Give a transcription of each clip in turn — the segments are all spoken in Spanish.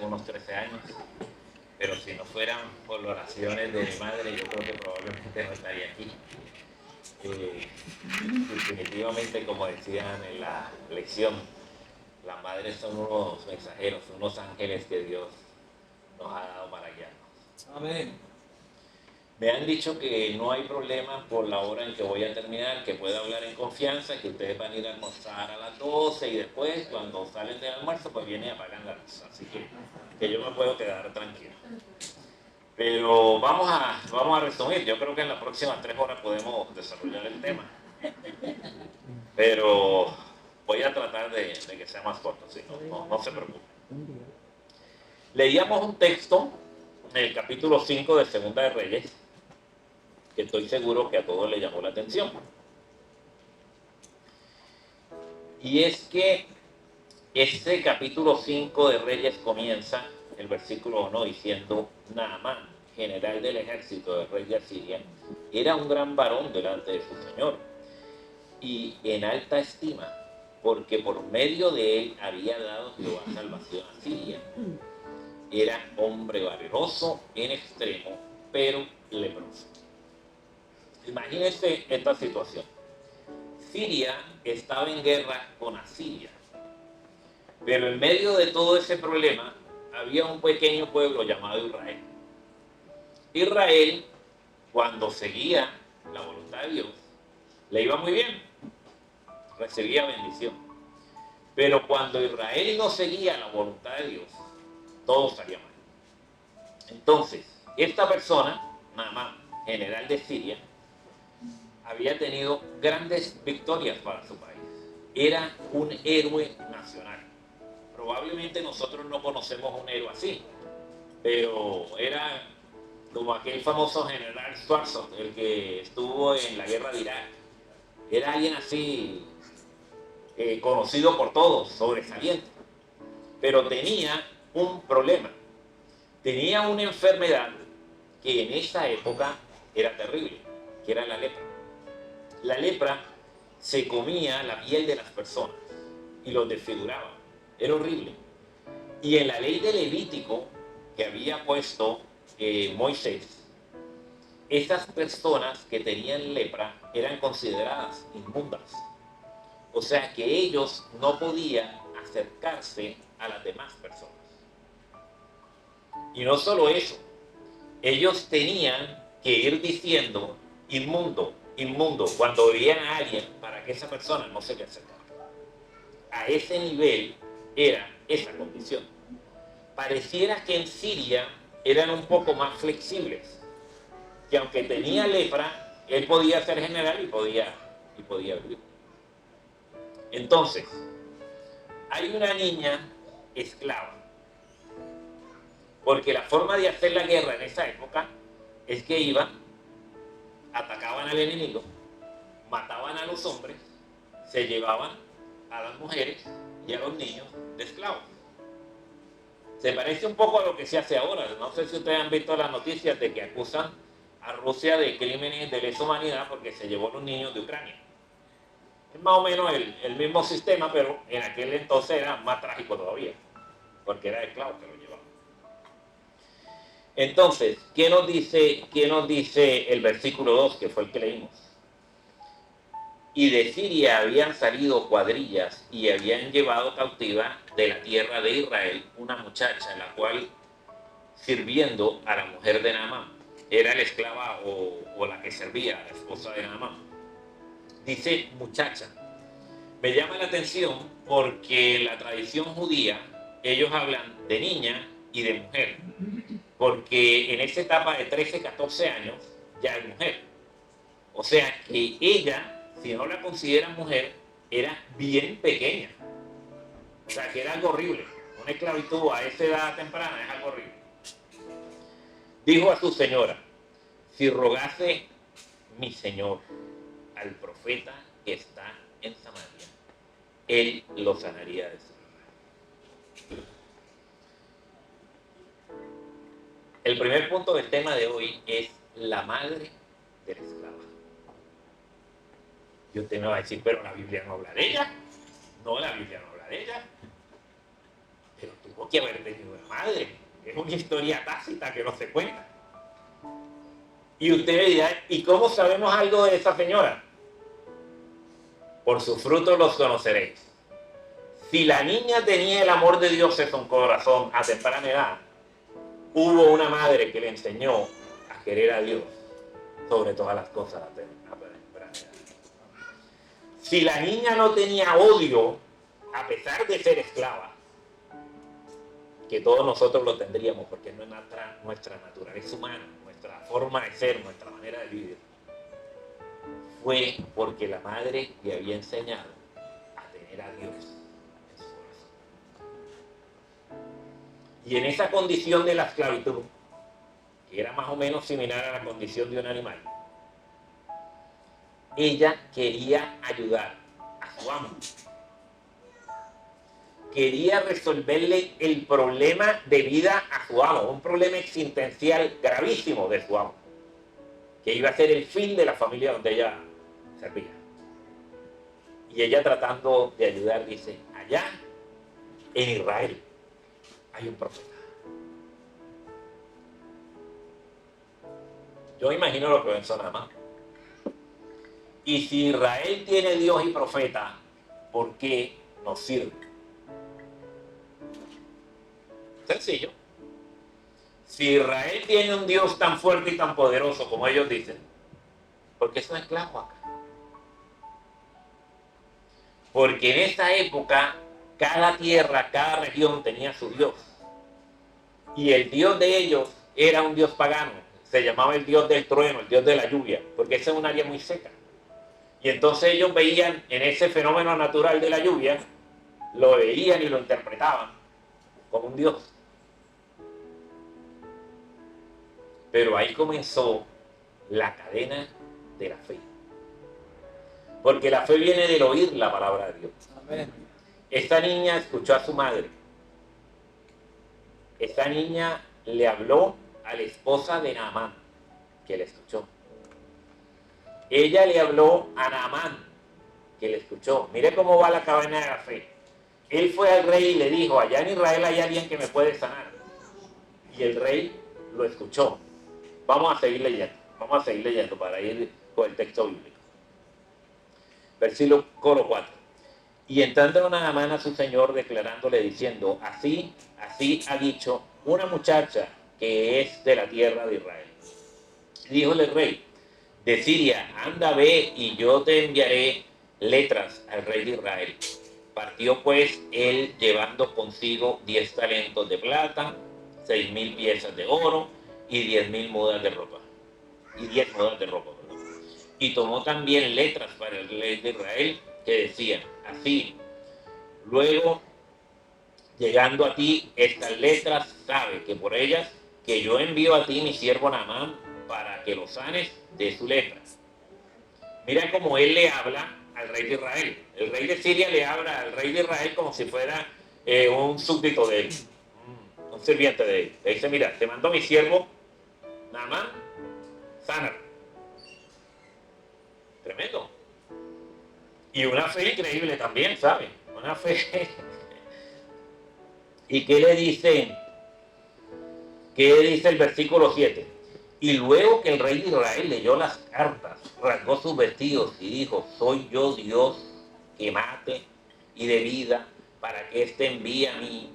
unos 13 años, pero si no fueran por las oraciones de mi madre, yo creo que probablemente no estaría aquí. Definitivamente, como decían en la lección, las madres son unos mensajeros, unos ángeles que Dios nos ha dado para guiarnos. Amén. Me han dicho que no hay problema por la hora en que voy a terminar, que puedo hablar en confianza, que ustedes van a ir a almorzar a las 12 y después, cuando salen del almuerzo, pues vienen y apagan la luz. Así que yo me puedo quedar tranquilo. Pero vamos a resumir. Yo creo que en las próximas 3 horas podemos desarrollar el tema. Pero voy a tratar de que sea más corto, ¿sí? No se preocupen. Leíamos un texto en el capítulo 5 de Segunda de Reyes, que estoy seguro que a todos le llamó la atención. Y es que este capítulo 5 de Reyes comienza, el versículo 1, diciendo: Naamán, general del ejército del rey de Asiria, era un gran varón delante de su señor, y en alta estima, porque por medio de él había dado Jehová salvación a Siria. Era hombre valeroso en extremo, pero leproso. Imagínense esta situación. Siria estaba en guerra con Asiria, pero en medio de todo ese problema había un pequeño pueblo llamado Israel. Israel, cuando seguía la voluntad de Dios, le iba muy bien, recibía bendición. Pero cuando Israel no seguía la voluntad de Dios, todo salía mal. Entonces, esta persona, Naamán, general de Siria, había tenido grandes victorias para su país. Era un héroe nacional. Probablemente nosotros no conocemos un héroe así, pero era como aquel famoso general Schwarzenegger, el que estuvo en la guerra de Irak. Era alguien así, conocido por todos, sobresaliente. Pero tenía un problema. Tenía una enfermedad que en esa época era terrible, que era la lepra. La lepra se comía la piel de las personas y los desfiguraba. Era horrible. Y en la ley de Levítico que había puesto Moisés, esas personas que tenían lepra eran consideradas inmundas. O sea que ellos no podían acercarse a las demás personas. Y no solo eso, ellos tenían que ir diciendo inmundo, inmundo, cuando veían a alguien, para que esa persona no se le acercara. A ese nivel era esa condición. Pareciera que en Siria eran un poco más flexibles, que aunque tenía lepra, él podía ser general y podía vivir. Entonces, hay una niña esclava, porque la forma de hacer la guerra en esa época es que iban, atacaban al enemigo, mataban a los hombres, se llevaban a las mujeres y a los niños de esclavos. Se parece un poco a lo que se hace ahora. No sé si ustedes han visto las noticias de que acusan a Rusia de crímenes de lesa humanidad porque se llevó a los niños de Ucrania. Es más o menos el mismo sistema, pero en aquel entonces era más trágico todavía, porque era esclavo que lo llevaba. Entonces, ¿qué nos dice el versículo 2, que fue el que leímos? Y de Siria habían salido cuadrillas y habían llevado cautiva de la tierra de Israel una muchacha, la cual, sirviendo a la mujer de Naamán, era la esclava o la que servía, la esposa de Naamán. Dice muchacha. Me llama la atención porque en la tradición judía ellos hablan de niña y de mujer, porque en esa etapa de 13, 14 años ya es mujer. O sea que ella, si no la consideran mujer, era bien pequeña. O sea que era algo horrible. Una esclavitud a esa edad temprana es algo horrible. Dijo a su señora: si rogase mi señor al profeta que está en Samaria, él lo sanaría de su vida. El primer punto del tema de hoy es la madre de la esclava. Y usted me va a decir, pero la Biblia no habla de ella. No, la Biblia no habla de ella. Pero tuvo que haber tenido una madre. Es una historia tácita que no se cuenta. Y usted me dirá, ¿y cómo sabemos algo de esa señora? Por sus frutos los conoceréis. Si la niña tenía el amor de Dios en su corazón a temprana edad, hubo una madre que le enseñó a querer a Dios sobre todas las cosas a temprana edad. Si la niña no tenía odio, a pesar de ser esclava, que todos nosotros lo tendríamos, porque no es nuestra naturaleza humana, nuestra forma de ser, nuestra manera de vivir, fue porque la madre le había enseñado a tener a Dios en su corazón. Y en esa condición de la esclavitud, que era más o menos similar a la condición de un animal, ella quería ayudar a su amo. Quería resolverle el problema de vida a su amo, un problema existencial gravísimo de su amo, que iba a ser el fin de la familia donde ella servía. Y ella, tratando de ayudar, dice, allá en Israel hay un profeta. Yo imagino lo que pensó Naamán. Y si Israel tiene Dios y profeta, ¿por qué nos sirve? Sencillo. Si Israel tiene un Dios tan fuerte y tan poderoso como ellos dicen, ¿por qué son esclavos acá? Porque en esa época cada tierra, cada región tenía su Dios. Y el Dios de ellos era un Dios pagano. Se llamaba el Dios del trueno, el Dios de la lluvia, porque esa es un área muy seca. Y entonces ellos veían en ese fenómeno natural de la lluvia, lo veían y lo interpretaban como un Dios. Pero ahí comenzó la cadena de la fe. Porque la fe viene del oír la palabra de Dios. Amén. Esta niña escuchó a su madre. Esta niña le habló a la esposa de Naamán, que le escuchó. Ella le habló a Naamán, que le escuchó. Mire cómo va la cadena de la fe. Él fue al rey y le dijo, allá en Israel hay alguien que me puede sanar. Y el rey lo escuchó. Vamos a seguir leyendo para ir con el texto bíblico. Versículo 4. Y entrando Naamán a su señor, declarándole, diciendo, así ha dicho una muchacha que es de la tierra de Israel. Díjole el rey de Siria, anda, ve, y yo te enviaré letras al rey de Israel. Partió pues él llevando consigo 10 talentos de plata, 6,000 piezas de oro y 10,000 mudas de ropa. Y 10 mudas de ropa, perdón. Y tomó también letras para el rey de Israel que decían así: luego, llegando a ti estas letras, sabe que por ellas que yo envío a ti mi siervo Naamán para que lo sanes de su lepra. Mira cómo él le habla al rey de Israel. El rey de Siria le habla al rey de Israel como si fuera un súbdito de él, un sirviente de él. Le dice, mira, te mando mi siervo Naamán, sana. Tremendo. Y una fe increíble también, ¿sabe? Una fe. ¿Y qué le dice? ¿Qué dice el versículo 7? Y luego que el rey de Israel leyó las cartas, rasgó sus vestidos y dijo, soy yo Dios que mate y de vida, para que éste envíe a mí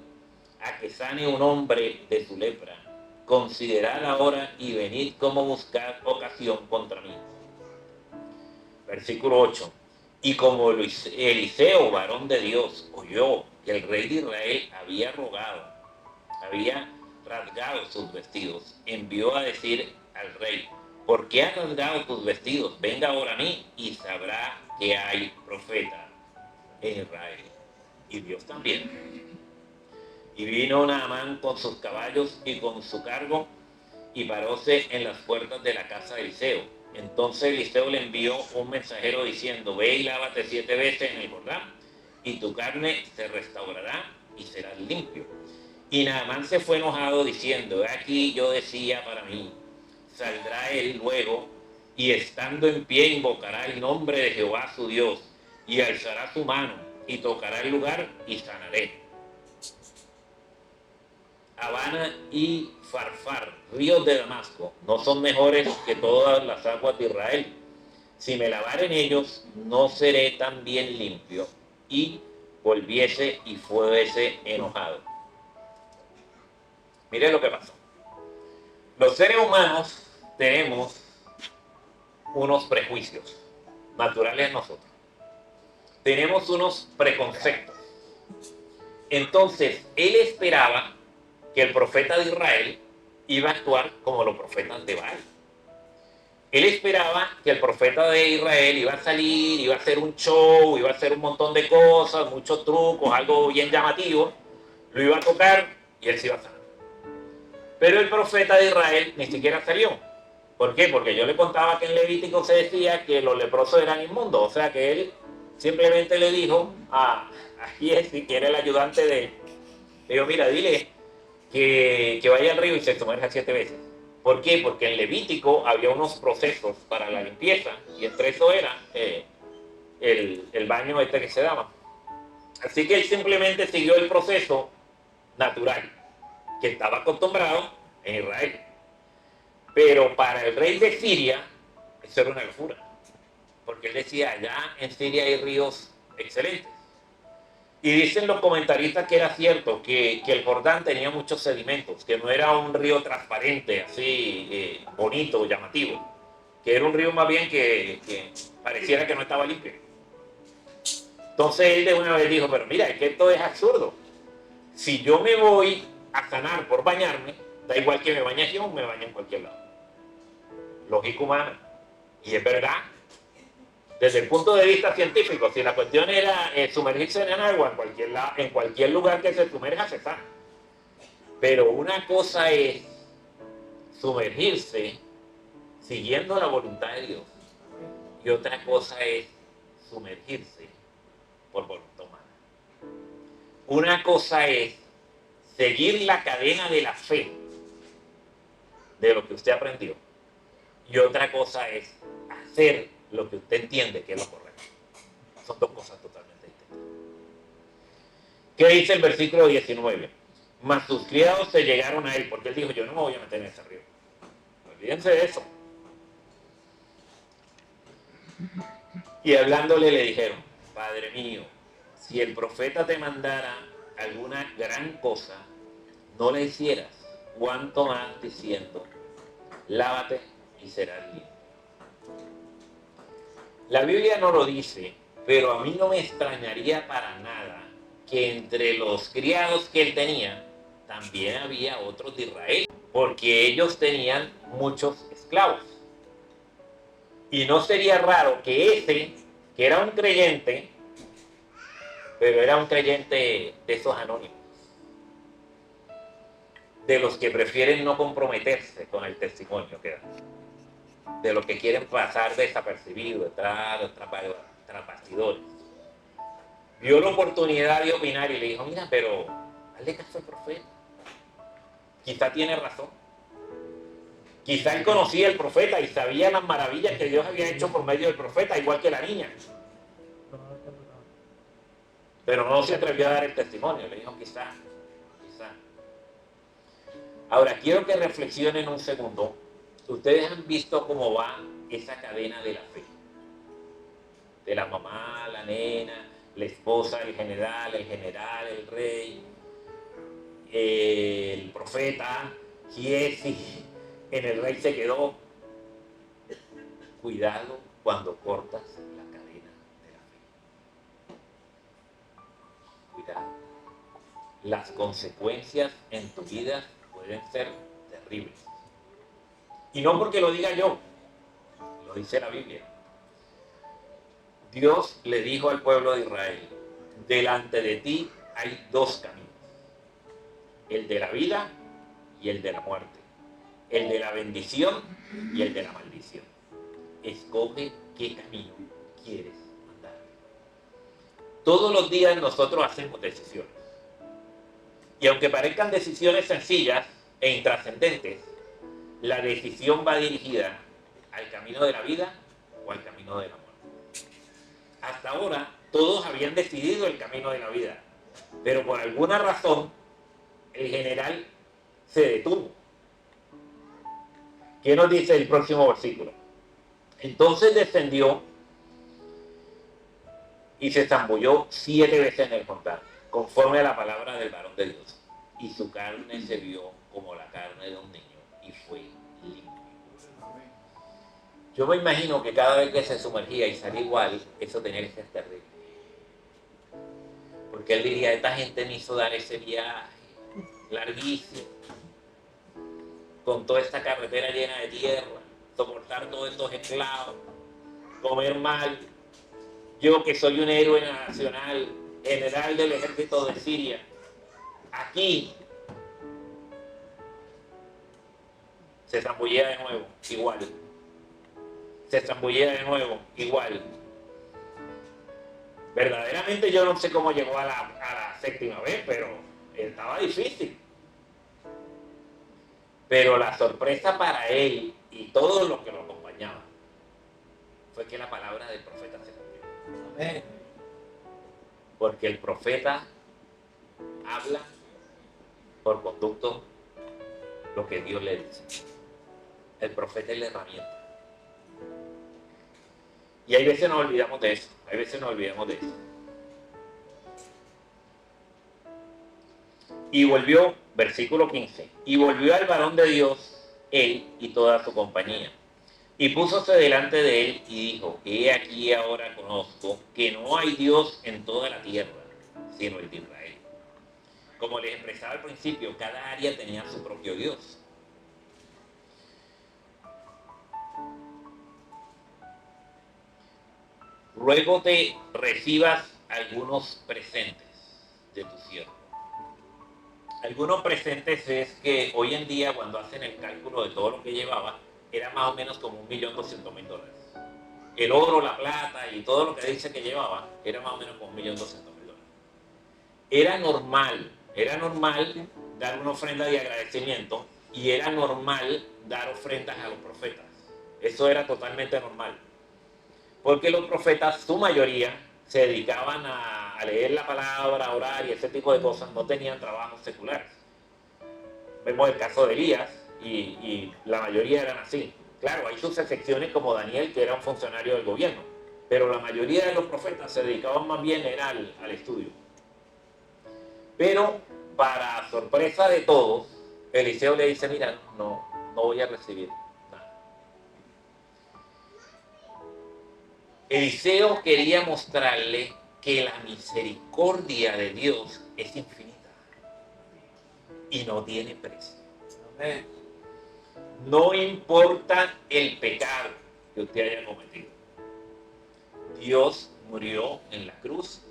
a que sane un hombre de su lepra. Considerad ahora y venid como buscar ocasión contra mí. Versículo 8. Y como Eliseo, varón de Dios, oyó que el rey de Israel había rasgado sus vestidos, envió a decir al rey, ¿por qué has rasgado tus vestidos? Venga ahora a mí y sabrá que hay profeta en Israel. Y Dios también. Y vino Naamán con sus caballos y con su cargo y paróse en las puertas de la casa de Eliseo. Entonces Eliseo le envió un mensajero diciendo, ve y lávate 7 veces en el Jordán y tu carne se restaurará y serás limpio. Y Naamán se fue enojado diciendo, aquí yo decía para mí, saldrá él luego y estando en pie invocará el nombre de Jehová su Dios y alzará su mano y tocará el lugar y sanaré. Habana y Farfar, ríos de Damasco, no son mejores que todas las aguas de Israel. Si me lavaren ellos, no seré tan bien limpio. Y volviese y fuese enojado. Mire lo que pasó. Los seres humanos tenemos unos prejuicios naturales en nosotros. Tenemos unos preconceptos. Entonces, él esperaba que el profeta de Israel iba a actuar como los profetas de Baal. Él esperaba que el profeta de Israel iba a salir, iba a hacer un show, iba a hacer un montón de cosas, muchos trucos, algo bien llamativo, lo iba a tocar y él se iba a sanar. Pero el profeta de Israel ni siquiera salió. ¿Por qué? Porque yo le contaba que en Levítico se decía que los leprosos eran inmundos, o sea que él simplemente le dijo a Giesi, que era el ayudante de él, le dijo, mira, dile que vaya al río y se sumerja 7 veces. ¿Por qué? Porque en Levítico había unos procesos para la limpieza y entre eso era el baño este que se daba. Así que él simplemente siguió el proceso natural que estaba acostumbrado en Israel. Pero para el rey de Siria, eso era una locura. Porque él decía, allá en Siria hay ríos excelentes. Y dicen los comentaristas que era cierto, que el Jordán tenía muchos sedimentos, que no era un río transparente, así bonito, llamativo, que era un río más bien que pareciera que no estaba limpio. Entonces él de una vez dijo, pero mira, es que esto es absurdo. Si yo me voy a sanar por bañarme, da igual que me bañe aquí o me bañe en cualquier lado. Lógica humana. Y es verdad. Desde el punto de vista científico, si la cuestión era sumergirse en el agua, en cualquier lugar que se sumerja se sana. Pero una cosa es sumergirse siguiendo la voluntad de Dios y otra cosa es sumergirse por voluntad humana. Una cosa es seguir la cadena de la fe de lo que usted aprendió y otra cosa es hacer lo que usted entiende que es lo correcto. Son dos cosas totalmente distintas. ¿Qué dice el versículo 19? Mas sus criados se llegaron a él, porque él dijo, yo no me voy a meter en ese río. Olvídense de eso. Y hablándole le dijeron, Padre mío, si el profeta te mandara alguna gran cosa, no la hicieras, cuanto más diciendo, lávate y serás limpio. La Biblia no lo dice, pero a mí no me extrañaría para nada que entre los criados que él tenía, también había otros de Israel, porque ellos tenían muchos esclavos. Y no sería raro que ese, que era un creyente, pero era un creyente de esos anónimos, de los que prefieren no comprometerse con el testimonio que dan, de los que quieren pasar desapercibidos, tras bastidores. Vio la oportunidad de opinar y le dijo, mira, pero hazle caso al profeta. Quizá tiene razón. Quizá él conocía al profeta y sabía las maravillas que Dios había hecho por medio del profeta, igual que la niña. Pero no se atrevió a dar el testimonio. Le dijo, quizá. Ahora, quiero que reflexionen un segundo. Ustedes han visto cómo va esa cadena de la fe. De la mamá, la nena, la esposa, el general, el rey, el profeta, Giesi, en el rey se quedó. Cuidado cuando cortas la cadena de la fe. Cuidado. Las consecuencias en tu vida pueden ser terribles. Y no porque lo diga yo, lo dice la Biblia. Dios le dijo al pueblo de Israel, delante de ti hay 2 caminos, el de la vida y el de la muerte, el de la bendición y el de la maldición. Escoge qué camino quieres andar. Todos los días nosotros hacemos decisiones. Y aunque parezcan decisiones sencillas e intrascendentes, la decisión va dirigida al camino de la vida o al camino de la muerte. Hasta ahora todos habían decidido el camino de la vida, pero por alguna razón el general se detuvo. ¿Qué nos dice el próximo versículo? Entonces descendió y se zambulló 7 veces en el Jordán, conforme a la palabra del varón de Dios. Y su carne se vio como la carne de un niño y fue limpio. Yo me imagino que cada vez que se sumergía y salía igual, eso tenía que ser terrible. Porque él diría, esta gente me hizo dar ese viaje larguísimo, con toda esta carretera llena de tierra, soportar todos estos esclavos, comer mal. Yo que soy un héroe nacional, general del ejército de Siria, aquí se zambullea de nuevo, igual. Se zambullea de nuevo, igual. Verdaderamente yo no sé cómo llegó a la 7ª vez, pero estaba difícil. Pero la sorpresa para él y todos los que lo acompañaban fue que la palabra del profeta se cumplió. Amén. Porque el profeta habla por conducto lo que Dios le dice. El profeta es la herramienta. Y hay veces nos olvidamos de eso. Y volvió, versículo 15, y volvió al varón de Dios, él y toda su compañía. Y púsose delante de él y dijo, he aquí ahora conozco que no hay Dios en toda la tierra, sino el de Israel. Como les expresaba al principio, cada área tenía su propio Dios. Ruego te recibas algunos presentes de tu siervo. Algunos presentes es que hoy en día, cuando hacen el cálculo de todo lo que llevaba, era más o menos como $1.200.000. El oro, la plata y todo lo que dice que llevaba, era más o menos como $1.200.000. Era normal dar una ofrenda de agradecimiento y era normal dar ofrendas a los profetas. Eso era totalmente normal. Porque los profetas, su mayoría, se dedicaban a leer la palabra, a orar y ese tipo de cosas, no tenían trabajos seculares. Vemos el caso de Elías y la mayoría eran así. Claro, hay sus excepciones como Daniel, que era un funcionario del gobierno, pero la mayoría de los profetas se dedicaban más bien era al estudio. Pero, para sorpresa de todos, Eliseo le dice, mira, no voy a recibir nada. Eliseo quería mostrarle que la misericordia de Dios es infinita y no tiene precio. Amén. No importa el pecado que usted haya cometido. Dios murió en la cruz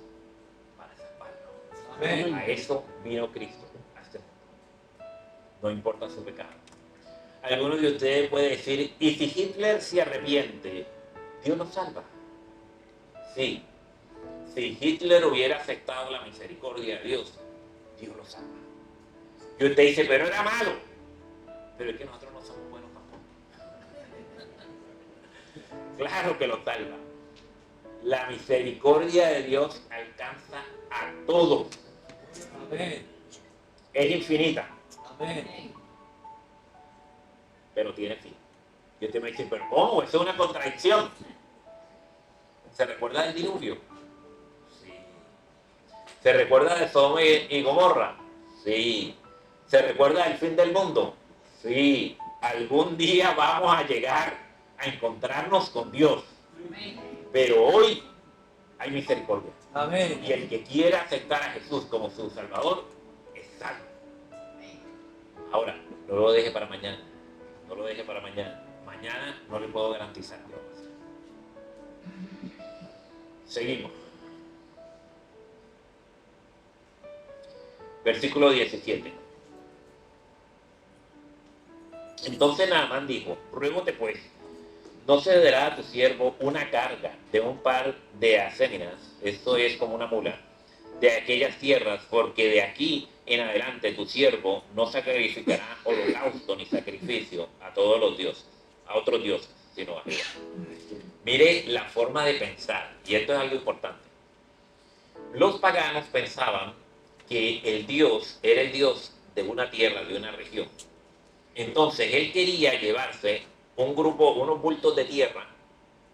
para salvarlo. Amén. A eso vino Cristo, a este mundo. No importa su pecado. Algunos de ustedes pueden decir, ¿y si Hitler se arrepiente, Dios lo salva? Sí. Si Hitler hubiera aceptado la misericordia de Dios, Dios lo salva. Y usted dice, pero era malo. Pero es que nosotros no somos buenos tampoco. Claro que lo salva. La misericordia de Dios alcanza a todos. Amén. Es infinita. Amén. Pero tiene fin. Y usted me dice, pero ¿cómo? Eso es una contradicción. ¿Se recuerda del diluvio? Sí. ¿Se recuerda de Sodoma y Gomorra? Sí. ¿Se recuerda del fin del mundo? Sí. Algún día vamos a llegar a encontrarnos con Dios. Pero hoy hay misericordia. Amén. Y el que quiera aceptar a Jesús como su Salvador es salvo. Ahora, no lo deje para mañana. No lo deje para mañana. Mañana no le puedo garantizar que lo va a hacer. Seguimos. Versículo 17. Entonces Naamán dijo, ruégote pues, no cederá a tu siervo una carga de un par de acéminas, esto es como una mula, de aquellas tierras, porque de aquí en adelante tu siervo no sacrificará holocausto ni sacrificio a todos los dioses, a otros dioses, sino a Jehová. Mire la forma de pensar, y esto es algo importante. Los paganos pensaban que el Dios era el Dios de una tierra, de una región. Entonces él quería llevarse un grupo, unos bultos de tierra,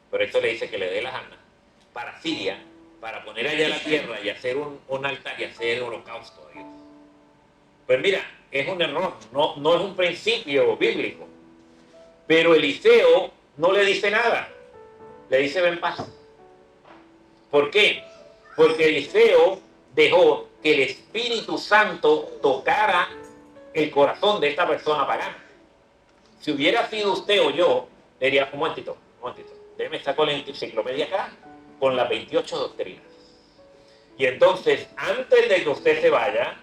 por eso le dice que le dé las armas, para Siria, para poner allá la tierra y hacer un altar y hacer holocausto a Dios. Pues mira, es un error, no es un principio bíblico. Pero Eliseo no le dice nada, le dice ven paz. ¿Por qué? Porque Eliseo dejó que el Espíritu Santo tocara el corazón de esta persona pagana. Si hubiera sido usted o yo, le diría, un momentito, déjeme sacar la enciclopedia acá con las 28 doctrinas. Y entonces, antes de que usted se vaya,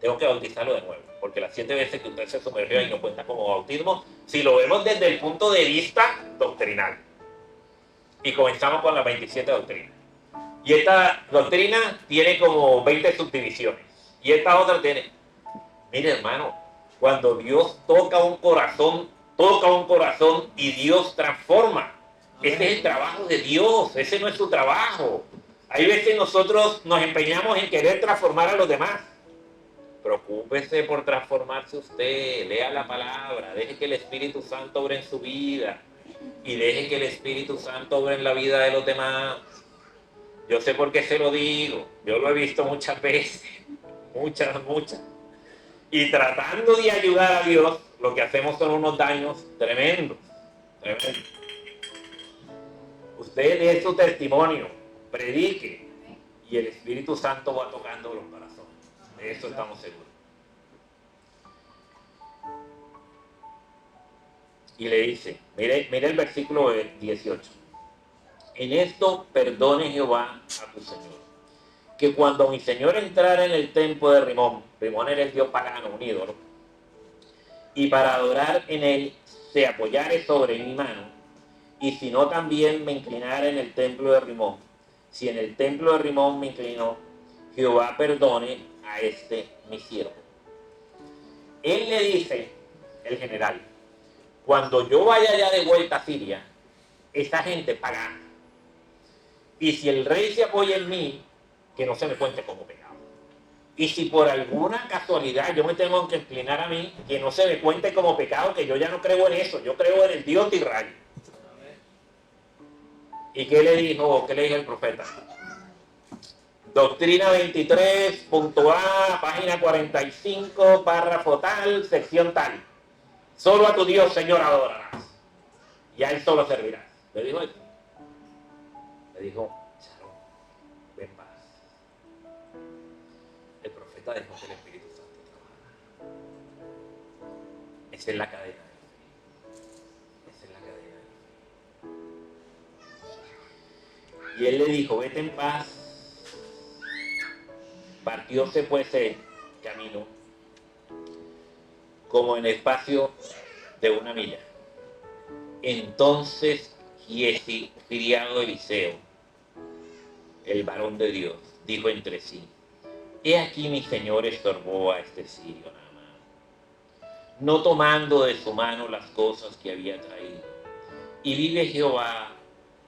tengo que bautizarlo de nuevo, porque las 7 veces que usted se sumergió ahí no cuenta como bautismo, si lo vemos desde el punto de vista doctrinal. Y comenzamos con las 27 doctrinas. Y esta doctrina tiene como 20 subdivisiones. Y esta otra tiene... Mire, hermano, cuando Dios toca un corazón y Dios transforma. Ese es el trabajo de Dios, ese no es su trabajo. Hay veces nosotros nos empeñamos en querer transformar a los demás. Preocúpese por transformarse usted, lea la palabra, deje que el Espíritu Santo obre en su vida y deje que el Espíritu Santo obre en la vida de los demás. Yo sé por qué se lo digo, yo lo he visto muchas veces, muchas. Y tratando de ayudar a Dios, lo que hacemos son unos daños tremendos. Usted dé su testimonio, predique, y el Espíritu Santo va tocando los corazones. De eso estamos seguros. Y le dice, mire el versículo 18. En esto perdone Jehová a tu Señor, que cuando mi Señor entrara en el templo de Rimón era el dios pagano, un ídolo, y para adorar en él se apoyare sobre mi mano, y si no también me inclinara en el templo de Rimón, si en el templo de Rimón me inclinó, Jehová perdone a este mi siervo. Él le dice, el general, cuando yo vaya ya de vuelta a Siria, esta gente pagana, y si el rey se apoya en mí, que no se me cuente como pecado. Y si por alguna casualidad yo me tengo que inclinar a mí, que no se me cuente como pecado, que yo ya no creo en eso, yo creo en el Dios de Israel. ¿Y qué le dijo el profeta? Doctrina 23, punto A, página 45, párrafo tal, sección tal. Solo a tu Dios, Señor, adorarás. Y a él solo servirás. ¿Le dijo eso? Le dijo, Sharon, ven paz. El profeta dejó que el Espíritu Santo trabajara. Esa es la cadena de fe. Esa es la cadena de fe. Y él le dijo, vete en paz. Partióse pues el camino como en espacio de una milla. Entonces Giezi, criado de Eliseo, el varón de Dios, dijo entre sí, he aquí mi señor estorbó a este sirio Naamán, no tomando de su mano las cosas que había traído. Y vive Jehová,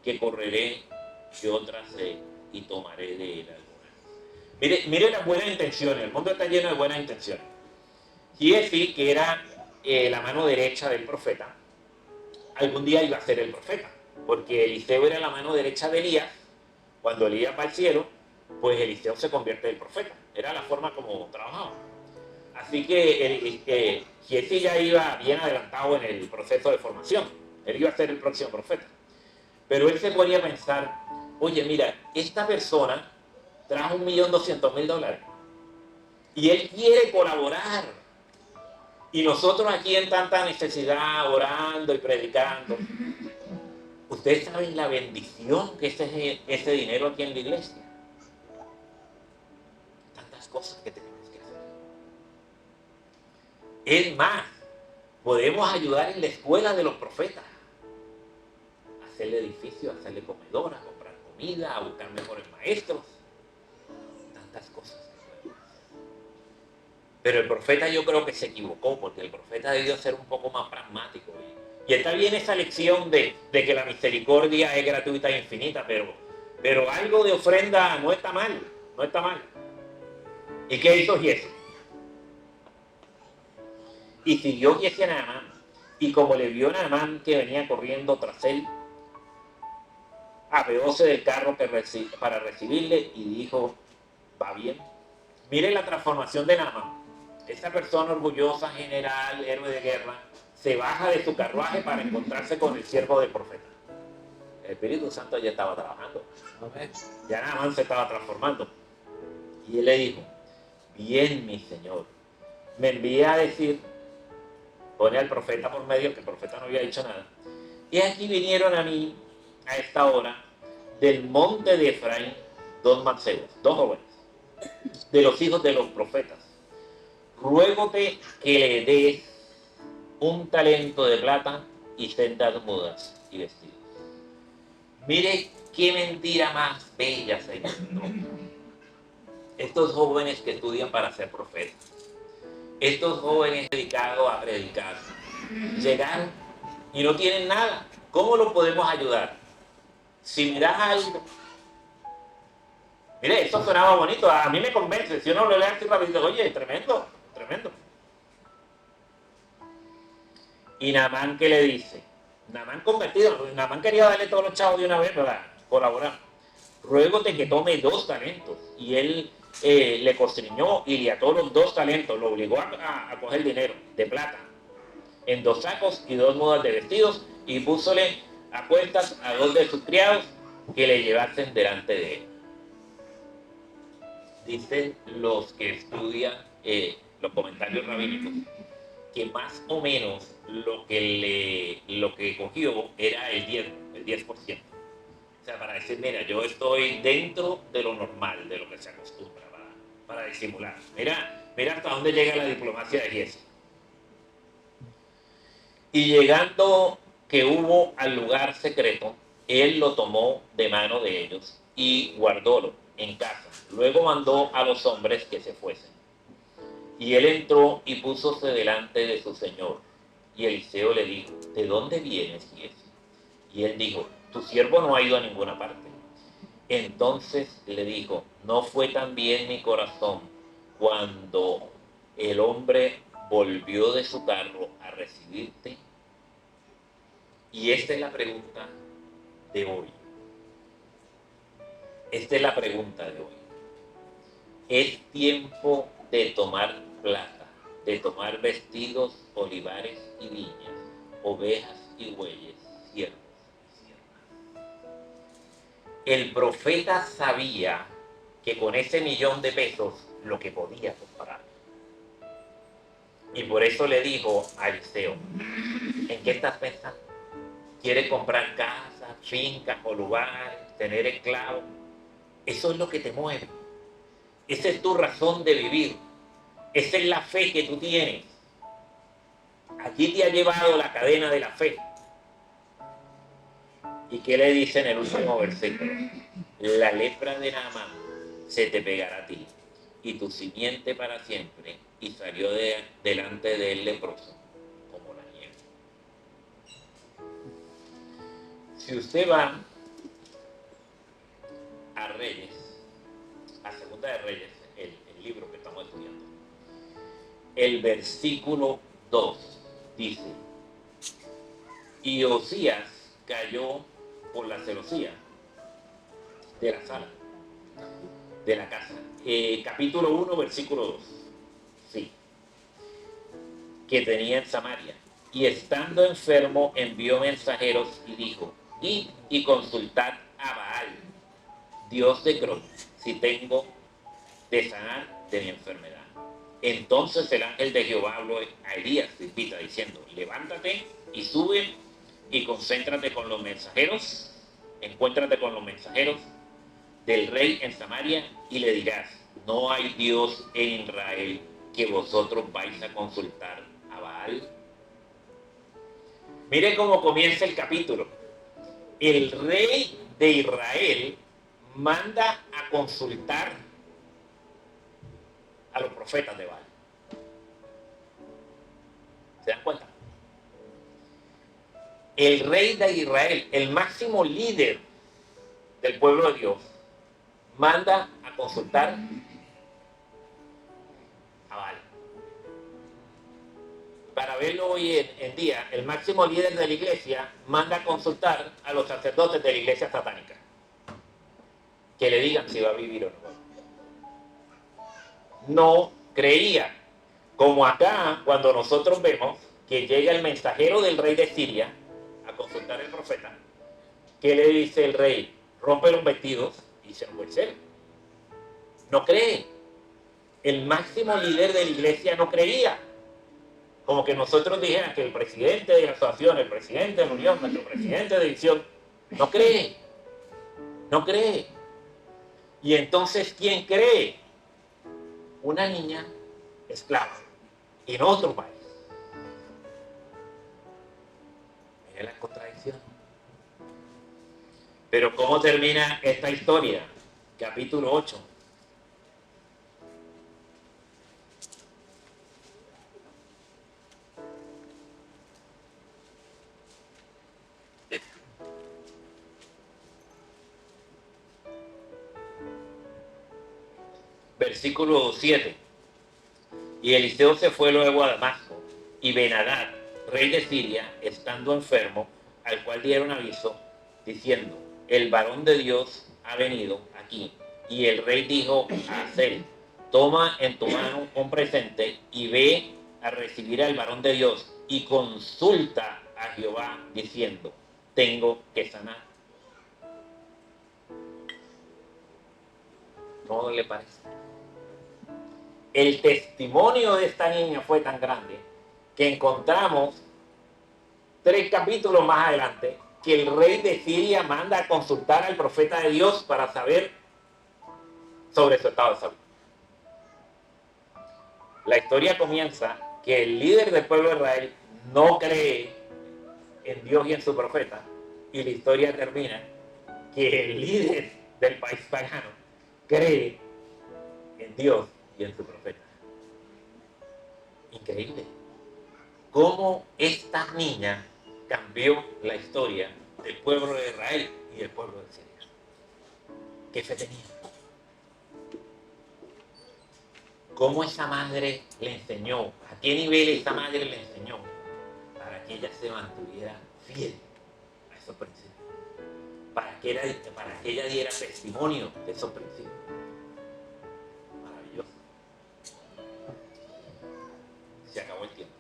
que correré yo tras él y tomaré de él algunas. Mire las buenas intenciones, el mundo está lleno de buenas intenciones. Giezi, que era la mano derecha del profeta, algún día iba a ser el profeta, porque Eliseo era la mano derecha de Elías. Cuando Elías va al cielo, pues Eliseo se convierte en profeta. Era la forma como trabajaba. Así que Giezi ya iba bien adelantado en el proceso de formación. Él iba a ser el próximo profeta. Pero él se ponía a pensar, oye, mira, esta persona trajo $1.200.000 y él quiere colaborar. Y nosotros aquí en tanta necesidad, orando y predicando. Ustedes saben la bendición que es ese dinero aquí en la iglesia. Tantas cosas que tenemos que hacer. Es más, podemos ayudar en la escuela de los profetas. Hacerle edificios, hacerle comedor, a comprar comida, a buscar mejores maestros. Tantas cosas. Pero el profeta yo creo que se equivocó, porque el profeta debió ser un poco más pragmático. Y está bien esa lección de que la misericordia es gratuita e infinita, pero algo de ofrenda no está mal, no está mal. ¿Y qué hizo Giezi? y siguió Giezi a Naamán, y como le vio Naamán que venía corriendo tras él, apeóse del carro para recibirle y dijo, va bien. Mire la transformación de Naamán. Esta persona orgullosa, general, héroe de guerra, se baja de su carruaje para encontrarse con el siervo del profeta. El Espíritu Santo ya estaba trabajando. Ya Naamán se estaba transformando. Y él le dijo, bien, mi señor, me envía a decir, pone al profeta por medio, que el profeta no había dicho nada. Y aquí vinieron a mí, a esta hora, del monte de Efraín, dos mancebos, dos jóvenes, de los hijos de los profetas. Ruégote que le des un talento de plata y sendas mudas y vestidos. Mire qué mentira más bella se inventó. Estos jóvenes que estudian para ser profetas, estos jóvenes dedicados a predicar, llegaron y no tienen nada. ¿Cómo lo podemos ayudar? Si me das algo. Mire, esto sonaba bonito, a mí me convence. Si uno lo lee así rápido, oye, tremendo, tremendo. Y Naamán, ¿qué le dice? Naamán convertido, Naamán quería darle todos los chavos de una vez para colaborar. Ruégote que tome 2 talentos. Y él le constriñó y le ató los 2 talentos, lo obligó a coger dinero de plata en 2 sacos y 2 mudas de vestidos, y púsole a cuestas a 2 de sus criados que le llevasen delante de él. Dicen los que estudian los comentarios rabínicos que más o menos lo que cogió era el 10%. O sea, para decir, mira, yo estoy dentro de lo normal, de lo que se acostumbra, para disimular. Mira hasta dónde llega la diplomacia de Giezi. Y llegando que hubo al lugar secreto, él lo tomó de mano de ellos y guardólo en casa. Luego mandó a los hombres que se fuesen. Y él entró y púsose delante de su señor. Y Eliseo le dijo, ¿de dónde vienes, Giezi? Y él dijo, tu siervo no ha ido a ninguna parte. Entonces le dijo, ¿no fue también mi corazón cuando el hombre volvió de su carro a recibirte? Y esta es la pregunta de hoy. Esta es la pregunta de hoy. Es tiempo de tomar plata, de tomar vestidos, olivares y viñas, ovejas y bueyes, siervos y siervas. El profeta sabía que con ese $1.000.000 lo que podía comprar. Y por eso le dijo a Eliseo, ¿en qué estás pensando? ¿Quieres comprar casas, fincas o lugares, tener esclavos? Eso es lo que te mueve. Esa es tu razón de vivir. Esa es la fe que tú tienes. Aquí te ha llevado la cadena de la fe. ¿Y qué le dice en el último versículo? La lepra de Naamán se te pegará a ti y tu simiente para siempre. Y salió delante de él leproso como la nieve. Si usted va a Reyes, a Segunda de Reyes, el libro que estamos estudiando, el versículo 2 dice, y Osías cayó por la celosía de la sala, de la casa. Capítulo 1, versículo 2. Sí. Que tenía en Samaria. Y estando enfermo, envió mensajeros y dijo, id y consultad a Baal, Dios de Crom, si tengo de sanar de mi enfermedad. Entonces el ángel de Jehová habló a Elías, Tisbita, diciendo, levántate y sube y concéntrate con los mensajeros, encuéntrate con los mensajeros del rey en Samaria y le dirás, no hay Dios en Israel que vosotros vais a consultar a Baal. Mire cómo comienza el capítulo. El rey de Israel manda a consultar a los profetas de Baal. ¿Se dan cuenta? El rey de Israel, el máximo líder del pueblo de Dios, manda a consultar a Baal. verlo hoy en día, el máximo líder de la iglesia manda a consultar a los sacerdotes de la iglesia satánica, que le digan si va a vivir o no. No creía, como acá cuando nosotros vemos que llega el mensajero del rey de Siria a consultar al profeta, ¿qué le dice el rey? Rompe los vestidos y se lo puede ser. No cree. El máximo líder de la iglesia no creía. Como que nosotros dijeran que el presidente de la asociación, el presidente de la unión, nuestro presidente de división, no cree. No cree. Y entonces, ¿quién cree? Una niña esclava en otro país. Mire la contradicción. Pero ¿cómo termina esta historia? Capítulo 8. Versículo 7. Y Eliseo se fue luego a Damasco, y Ben-Hadad, rey de Siria, estando enfermo, al cual dieron aviso, diciendo, el varón de Dios ha venido aquí. Y el rey dijo a Hazael, toma en tu mano un presente y ve a recibir al varón de Dios y consulta a Jehová diciendo, tengo que sanar. ¿No le parece? El testimonio de esta niña fue tan grande que encontramos 3 capítulos más adelante que el rey de Siria manda a consultar al profeta de Dios para saber sobre su estado de salud. La historia comienza que el líder del pueblo de Israel no cree en Dios y en su profeta, y la historia termina que el líder del país pagano cree en Dios y en su profeta. Increíble. Cómo esta niña cambió la historia del pueblo de Israel y del pueblo de Siria. ¿Qué fe tenía? ¿Cómo esa madre le enseñó? ¿A qué nivel esa madre le enseñó? Para que ella se mantuviera fiel a esos principios. Para que ella diera testimonio de esos principios. Maravilloso. Se acabó el tiempo.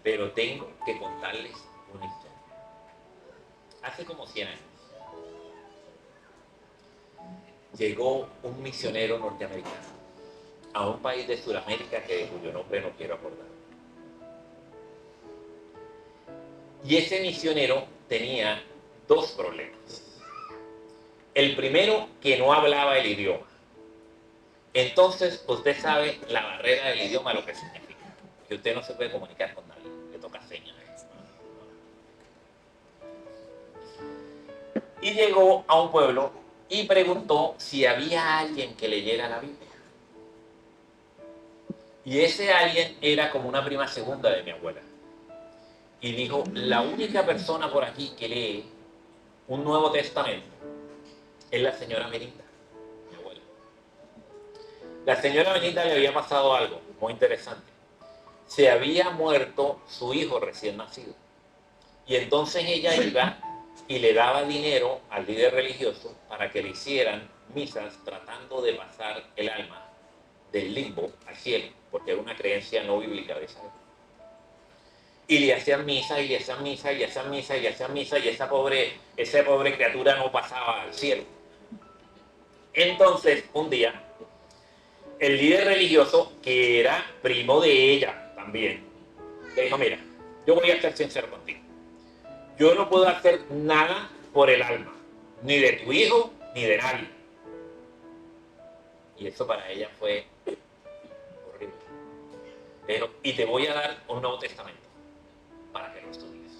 Pero tengo que contarles una historia. Hace como 100 años llegó un misionero norteamericano a un país de Sudamérica cuyo nombre no quiero acordar. Y ese misionero tenía 2 problemas. El primero, que no hablaba el idioma. Entonces, usted sabe la barrera del idioma, lo que significa. Que usted no se puede comunicar con nadie, le toca señas. Y llegó a un pueblo y preguntó si había alguien que leyera la Biblia. Y ese alguien era como una prima segunda de mi abuela. Y dijo, la única persona por aquí que lee un Nuevo Testamento es la señora Melinda, mi abuela. La señora Melinda le había pasado algo muy interesante. Se había muerto su hijo recién nacido. Y entonces ella iba y le daba dinero al líder religioso para que le hicieran misas tratando de pasar el alma del limbo al cielo, porque era una creencia no bíblica de esa época. Y le hacían misa, y le hacían misa, y le hacían misa, y le hacían misa, y esa pobre criatura no pasaba al cielo. Entonces, un día, el líder religioso, que era primo de ella también, le dijo, mira, yo voy a ser sincero contigo. Yo no puedo hacer nada por el alma, ni de tu hijo, ni de nadie. Y eso para ella fue horrible. Le dijo, y te voy a dar un Nuevo Testamento para que lo estudies.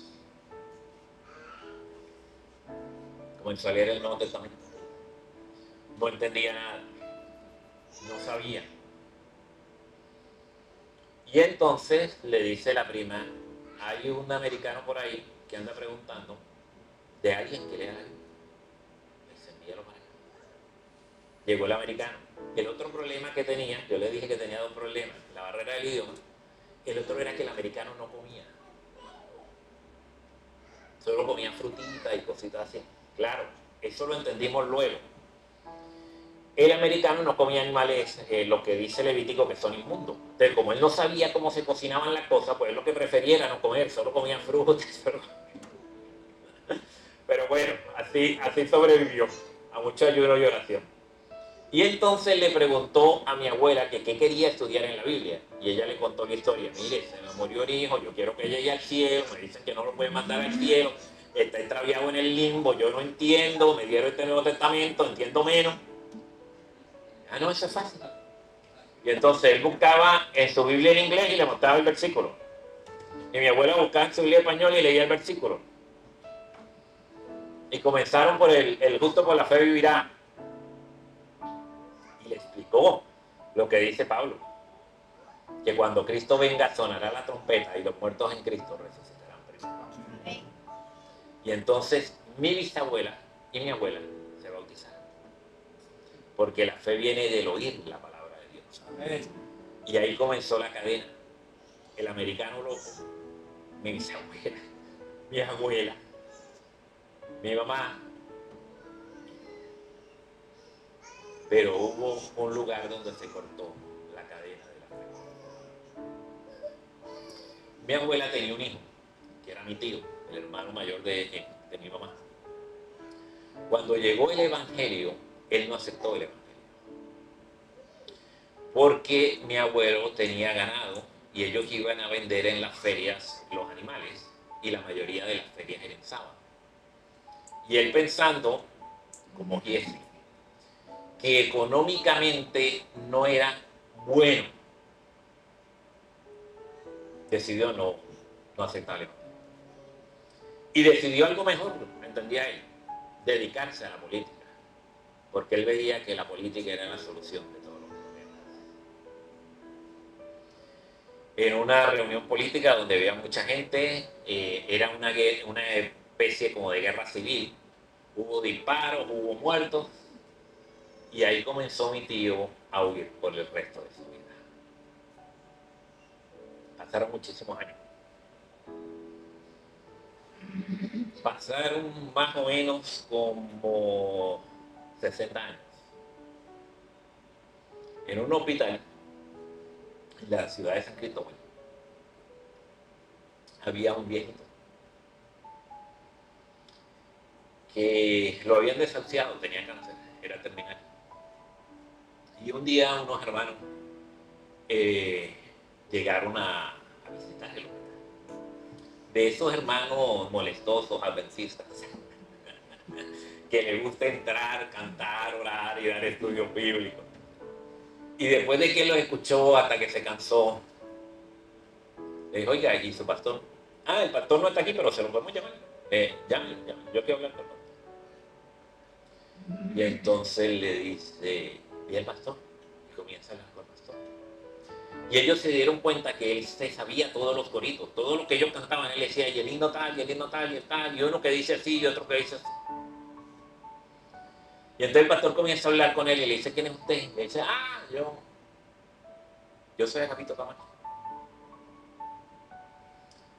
Comenzó a leer el Nuevo Testamento. No entendía nada. No sabía. Y entonces le dice la prima, hay un americano por ahí que anda preguntando de alguien que lea la Biblia. Les envíalo para acá. Llegó el americano. El otro problema que tenía, yo le dije que tenía 2 problemas, la barrera del idioma El otro era que el americano no comía. Solo comía frutitas y cositas así. Claro, eso lo entendimos luego. El americano no comía animales, lo que dice Levítico, que son inmundos. Entonces, como él no sabía cómo se cocinaban las cosas, pues él lo que prefería era no comer, solo comía frutas. Pero bueno, así sobrevivió a mucho ayuno y oración. Y entonces le preguntó a mi abuela que qué quería estudiar en la Biblia. Y ella le contó la historia. Mire, se me murió un hijo, yo quiero que llegue al cielo, me dicen que no lo pueden mandar al cielo, está extraviado en el limbo, yo no entiendo, me dieron este Nuevo Testamento, entiendo menos. Ah, no, eso es fácil. Y entonces él buscaba en su Biblia en inglés y le mostraba el versículo. Y mi abuela buscaba en su Biblia en español y leía el versículo. Y comenzaron por el justo por la fe vivirá. Y le explicó lo que dice Pablo. Que cuando Cristo venga sonará la trompeta y los muertos en Cristo resucitarán primero. Y entonces mi bisabuela y mi abuela se bautizaron. Porque la fe viene del oír la palabra de Dios. Amén. Y ahí comenzó la cadena. El americano loco, mi bisabuela, mi abuela, mi mamá. Pero hubo un lugar donde se cortó la cadena de la fe. Mi abuela tenía un hijo, que era mi tío, el hermano mayor de mi mamá. Cuando llegó el evangelio, él no aceptó el evangelio. Porque mi abuelo tenía ganado y ellos iban a vender en las ferias los animales y la mayoría de las ferias eran sábado. Y él pensando, como Jesse, que económicamente no era bueno, decidió no aceptar el evangelio. Y decidió algo mejor, entendía él, dedicarse a la política, porque él veía que la política era la solución de todos los problemas. En una reunión política donde había mucha gente, era una especie como de guerra civil, hubo disparos, hubo muertos, y ahí comenzó mi tío a huir por el resto de su vida. Pasaron muchísimos años. Pasaron más o menos como 60 años. En un hospital en la ciudad de San Cristóbal había un viejito que lo habían desahuciado, tenía cáncer, era terminal. Y un día unos hermanos llegaron a visitar el hospital. De esos hermanos molestosos, adventistas, que les gusta entrar, cantar, orar y dar estudios bíblicos. Y después de que lo escuchó hasta que se cansó, le dijo, oiga, ¿y su pastor? Ah, el pastor no está aquí, pero se lo podemos llamar. Llámelo, yo quiero hablar con él. Y entonces le dice, ¿y el pastor? Y comienza a hablar con el pastor. Y ellos se dieron cuenta que él se sabía todos los coritos, todo lo que ellos cantaban. Él decía, y el lindo tal, y el lindo tal, y el tal, y uno que dice así, y otro que dice así. Y entonces el pastor comienza a hablar con él y le dice, ¿quién es usted? Y le dice, yo soy Agapito Camacho.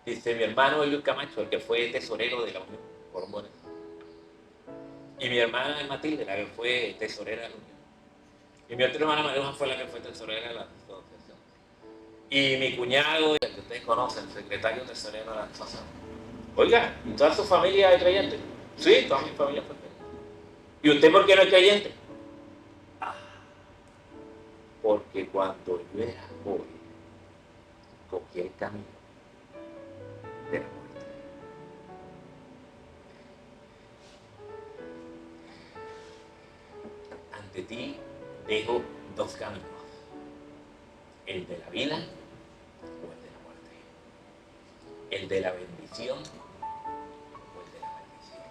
Dice, mi hermano es Luis Camacho, el que fue tesorero de la Unión por un buen año. Y mi hermana es Matilde, la que fue tesorera de la Unión. Y mi otra hermana Maruja fue la que fue tesorera de la asociación. Y mi cuñado, el que ustedes conocen, secretario tesorero de la asociación. Oiga, ¿y toda su familia es creyente? Sí, toda mi familia fue creyente. ¿Y usted por qué no es creyente? Porque cuando yo era joven, cogí el camino de la muerte. Ante ti dejo dos caminos, el de la vida o el de la muerte, el de la bendición o el de la maldición.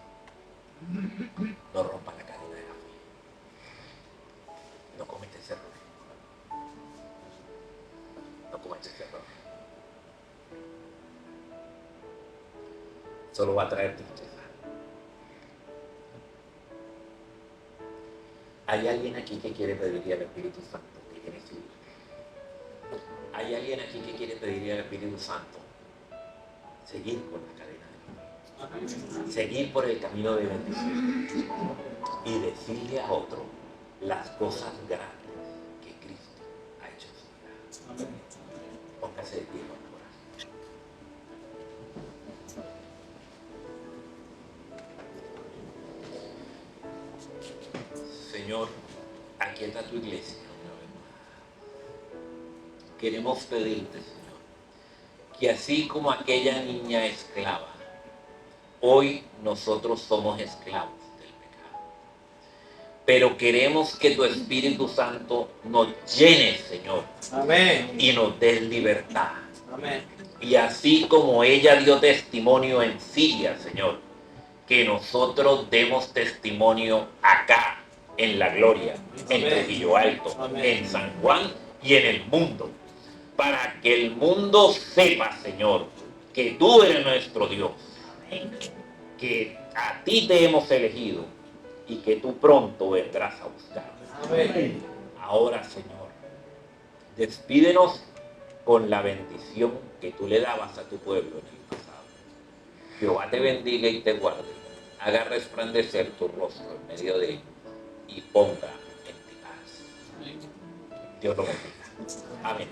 No rompa la cadena de la fe, no cometes error, no cometes error. Solo va a traer tristeza. ¿Hay alguien aquí que quiere pedirle al Espíritu Santo que quiere subir? ¿Hay alguien aquí que quiere pedirle al Espíritu Santo seguir con la cadena de vida? Seguir por el camino de bendición y decirle a otro las cosas grandes que Cristo ha hecho en su vida. Póngase de pie, por favor. Señor, aquí está tu iglesia. Queremos pedirte, Señor, que así como aquella niña esclava, hoy nosotros somos esclavos del pecado. Pero queremos que tu Espíritu Santo nos llene, Señor. Amén. Y nos dé libertad. Amén. Y así como ella dio testimonio en Siria, Señor, que nosotros demos testimonio acá, en la gloria, en Trujillo Alto, en San Juan y en el mundo. Para que el mundo sepa, Señor, que tú eres nuestro Dios. Que a ti te hemos elegido y que tú pronto vendrás a buscarnos. Ahora, Señor, despídenos con la bendición que tú le dabas a tu pueblo en el pasado. Jehová te bendiga y te guarde, haga resplandecer tu rostro en medio de él y ponga en ti paz. Dios lo bendiga. Amén.